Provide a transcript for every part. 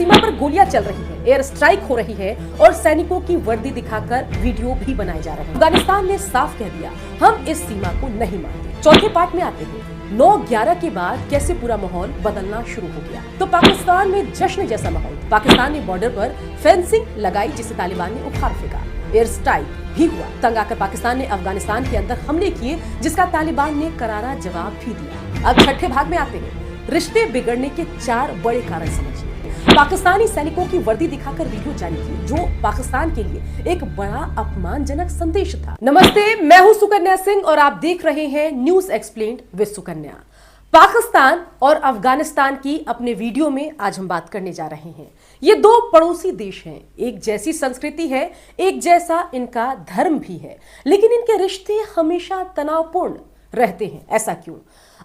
सीमा पर गोलियां चल रही है, एयर स्ट्राइक हो रही है और सैनिकों की वर्दी दिखाकर वीडियो भी बनाए जा रहे हैं। अफगानिस्तान ने साफ कह दिया, हम इस सीमा को नहीं मानते। चौथे पार्ट में आते हैं 9/11 के बाद कैसे पूरा माहौल बदलना शुरू हो गया। तो पाकिस्तान में जश्न जैसा माहौल। पाकिस्तान ने बॉर्डर पर फेंसिंग लगाई जिसे तालिबान ने उखाड़ फेंका। एयर स्ट्राइक भी हुआ। तंग आकर पाकिस्तान ने अफगानिस्तान के अंदर हमले किए जिसका तालिबान ने करारा जवाब भी दिया। अब छठे भाग में आते हैं रिश्ते बिगड़ने के 4 बड़े कारण समझिए। पाकिस्तानी सैनिकों की वर्दी दिखाकर वीडियो जारी की जो पाकिस्तान के लिए एक बड़ा अपमानजनक संदेश था। नमस्ते, मैं हूं सुकन्या सिंह और आप देख रहे हैं news explained with Sukanya. Pakistan और अफगानिस्तान की अपने वीडियो में आज हम बात करने जा रहे हैं। ये 2 पड़ोसी देश हैं, एक जैसी संस्कृति है, एक जैसा इनका धर्म भी है, लेकिन इनके रिश्ते हमेशा तनावपूर्ण रहते हैं। ऐसा क्यों?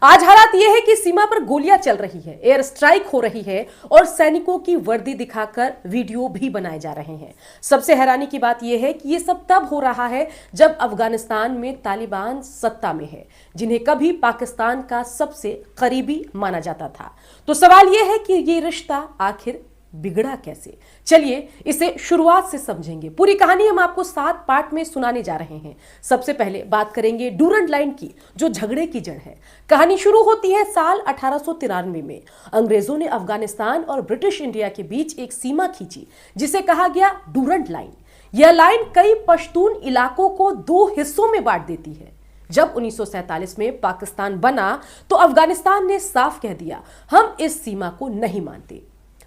आज हालात यह है कि सीमा पर गोलियां चल रही है, एयर स्ट्राइक हो रही है और सैनिकों की वर्दी दिखाकर वीडियो भी बनाए जा रहे हैं। सबसे हैरानी की बात यह है कि यह सब तब हो रहा है जब अफगानिस्तान में तालिबान सत्ता में है, जिन्हें कभी पाकिस्तान का सबसे करीबी माना जाता था। तो सवाल यह है कि यह रिश्ता आखिर बिगड़ा कैसे? चलिए इसे शुरुआत से समझेंगे। पूरी कहानी हम आपको 7 पार्ट में सुनाने जा रहे हैं। सबसे पहले बात करेंगे डूरंड लाइन की, जो झगड़े की जड़ है। कहानी शुरू होती है साल 1893 में। अंग्रेजों ने अफगानिस्तान और ब्रिटिश इंडिया के बीच एक सीमा खींची जिसे कहा गया डूरंड लाइन। यह लाइन कई पश्तून इलाकों को 2 हिस्सों में बांट देती है। जब 1947 में पाकिस्तान बना तो अफगानिस्तान ने साफ कह दिया, हम इस सीमा को नहीं मानते।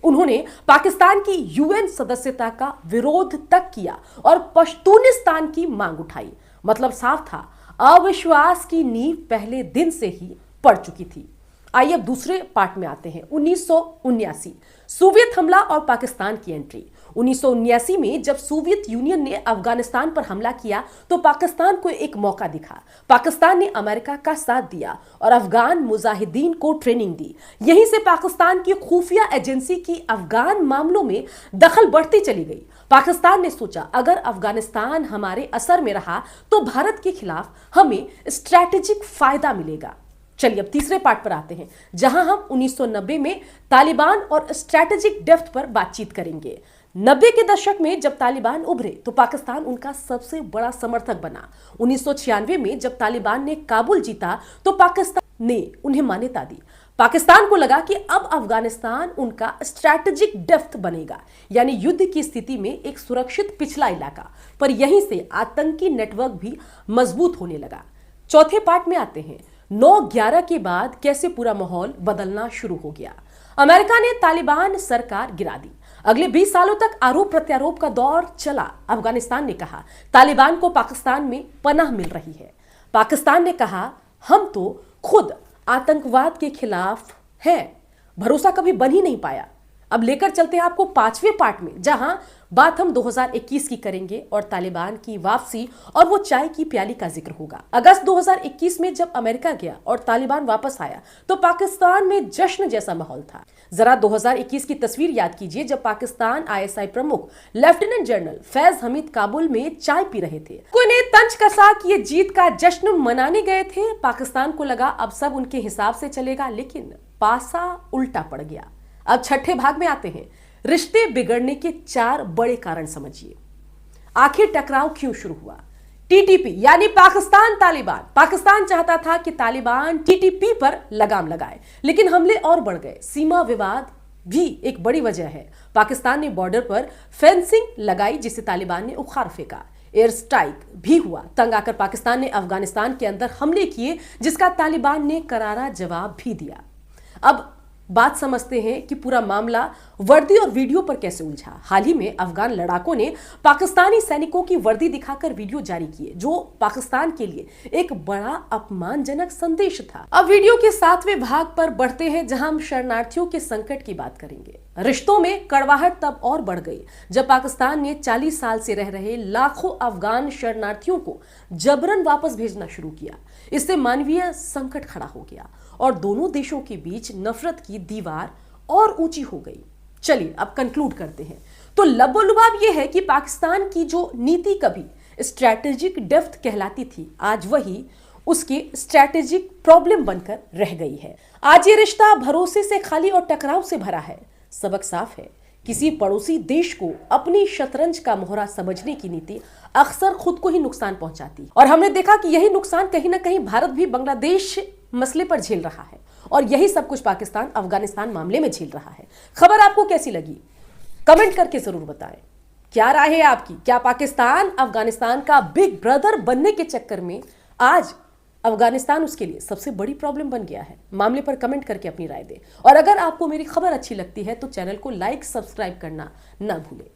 उन्होंने पाकिस्तान की यूएन सदस्यता का विरोध तक किया और पश्तूनिस्तान की मांग उठाई। मतलब साफ था, अविश्वास की नींव पहले दिन से ही पड़ चुकी थी। आइए अब दूसरे पार्ट में आते हैं। 1979 सोवियत हमला और पाकिस्तान की एंट्री। 1979 में जब सोवियत यूनियन ने अफगानिस्तान पर हमला किया तो पाकिस्तान को एक मौका दिखा। पाकिस्तान ने अमेरिका का साथ दिया और अफगान मुजाहिदीन को ट्रेनिंग दी। यहीं से पाकिस्तान की खुफिया एजेंसी की अफगान मामलों में दखल बढ़ती चली गई। पाकिस्तान ने सोचा, अगर अफगानिस्तान हमारे असर में रहा तो भारत के खिलाफ हमें स्ट्रैटेजिक फायदा मिलेगा। चलिए अब तीसरे पार्ट पर आते हैं, जहां हम 1990 में तालिबान और स्ट्रैटेजिक डेप्थ पर बातचीत करेंगे। 90 के दशक में जब तालिबान उभरे तो पाकिस्तान उनका सबसे बड़ा समर्थक बना। 1996 में जब तालिबान ने काबुल जीता तो पाकिस्तान ने उन्हें मान्यता दी। पाकिस्तान को लगा कि अब अफगानिस्तान उनका स्ट्रैटेजिक डेप्थ बनेगा, यानी युद्ध की स्थिति में एक सुरक्षित पिछला इलाका। पर यहीं से आतंकी नेटवर्क भी मजबूत होने लगा। चौथे पार्ट में आते हैं 9/11 के बाद कैसे पूरा माहौल बदलना शुरू हो गया। अमेरिका ने तालिबान सरकार गिरा दी। अगले 20 सालों तक आरोप प्रत्यारोप का दौर चला। अफगानिस्तान ने कहा, तालिबान को पाकिस्तान में पनाह मिल रही है। पाकिस्तान ने कहा, हम तो खुद आतंकवाद के खिलाफ हैं। भरोसा कभी बन ही नहीं पाया। अब लेकर चलते हैं आपको 5वें पार्ट में, जहां बात हम 2021 की करेंगे और तालिबान की वापसी और वो चाय की प्याली का जिक्र होगा। अगस्त 2021 में जब अमेरिका गया और तालिबान वापस आया तो पाकिस्तान में जश्न जैसा माहौल था। जरा 2021 की तस्वीर याद कीजिए, जब पाकिस्तान आईएसआई प्रमुख लेफ्टिनेंट जनरल फैज हमीद काबुल में चाय पी रहे थे। कोई ने तंज कसा कि ये जीत का जश्न मनाने गए थे। पाकिस्तान को लगा अब सब उनके हिसाब से चलेगा, लेकिन पासा उल्टा पड़ गया। अब छठे भाग में आते हैं, रिश्ते बिगड़ने के 4 बड़े कारण समझिए। आखिर टकराव क्यों शुरू हुआ? टीटीपी यानी पाकिस्तान तालिबान। पाकिस्तान चाहता था कि तालिबान टीटीपी पर लगाम लगाए, लेकिन हमले और बढ़ गए। सीमा विवाद भी एक बड़ी वजह है। पाकिस्तान ने बॉर्डर पर फेंसिंग लगाई जिसे तालिबान ने उखाड़ फेंका। एयर स्ट्राइक भी हुआ। तंग आकर पाकिस्तान ने अफगानिस्तान के अंदर हमले किए जिसका तालिबान ने करारा जवाब भी दिया। अब बात समझते हैं कि पूरा मामला वर्दी और वीडियो पर कैसे उलझा। हाल ही में अफगान लड़ाकों ने पाकिस्तानी सैनिकों की वर्दी दिखाकर वीडियो जारी किए जो पाकिस्तान के लिए एक बड़ा अपमानजनक संदेश था। अब वीडियो के 7वें भाग पर बढ़ते हैं, जहां हम शरणार्थियों के संकट की बात करेंगे। रिश्तों में कड़वाहट तब और बढ़ गई जब पाकिस्तान ने 40 साल से रह रहे लाखों अफगान शरणार्थियों को जबरन वापस भेजना शुरू किया। इससे मानवीय संकट खड़ा हो गया और दोनों देशों के बीच नफरत की दीवार और ऊंची हो गई। चलिए अब कंक्लूड करते हैं। तो लबोलुबाब यह है कि पाकिस्तान की जो नीति कभी स्ट्रैटेजिक डेप्थ कहलाती थी, आज वही उसकी स्ट्रैटेजिक प्रॉब्लम बनकर रह गई है। आज ये रिश्ता भरोसे से खाली और टकराव से भरा है। सबक साफ है किसी पड़ोसी देश को अपनी शतरंज का मोहरा समझने की नीति अक्सर खुद को ही नुकसान पहुंचाती, और हमने देखा कि यही नुकसान कहीं ना कहीं भारत भी बांग्लादेश मसले पर झेल रहा है, और यही सब कुछ पाकिस्तान अफगानिस्तान मामले में झेल रहा है। खबर आपको कैसी लगी कमेंट करके जरूर बताएं। क्या राय है आपकी? क्या पाकिस्तान अफगानिस्तान का बिग ब्रदर बनने के चक्कर में आज अफगानिस्तान उसके लिए सबसे बड़ी प्रॉब्लम बन गया है? मामले पर कमेंट करके अपनी राय दें, और अगर आपको मेरी खबर अच्छी लगती है तो चैनल को लाइक सब्सक्राइब करना ना भूलें।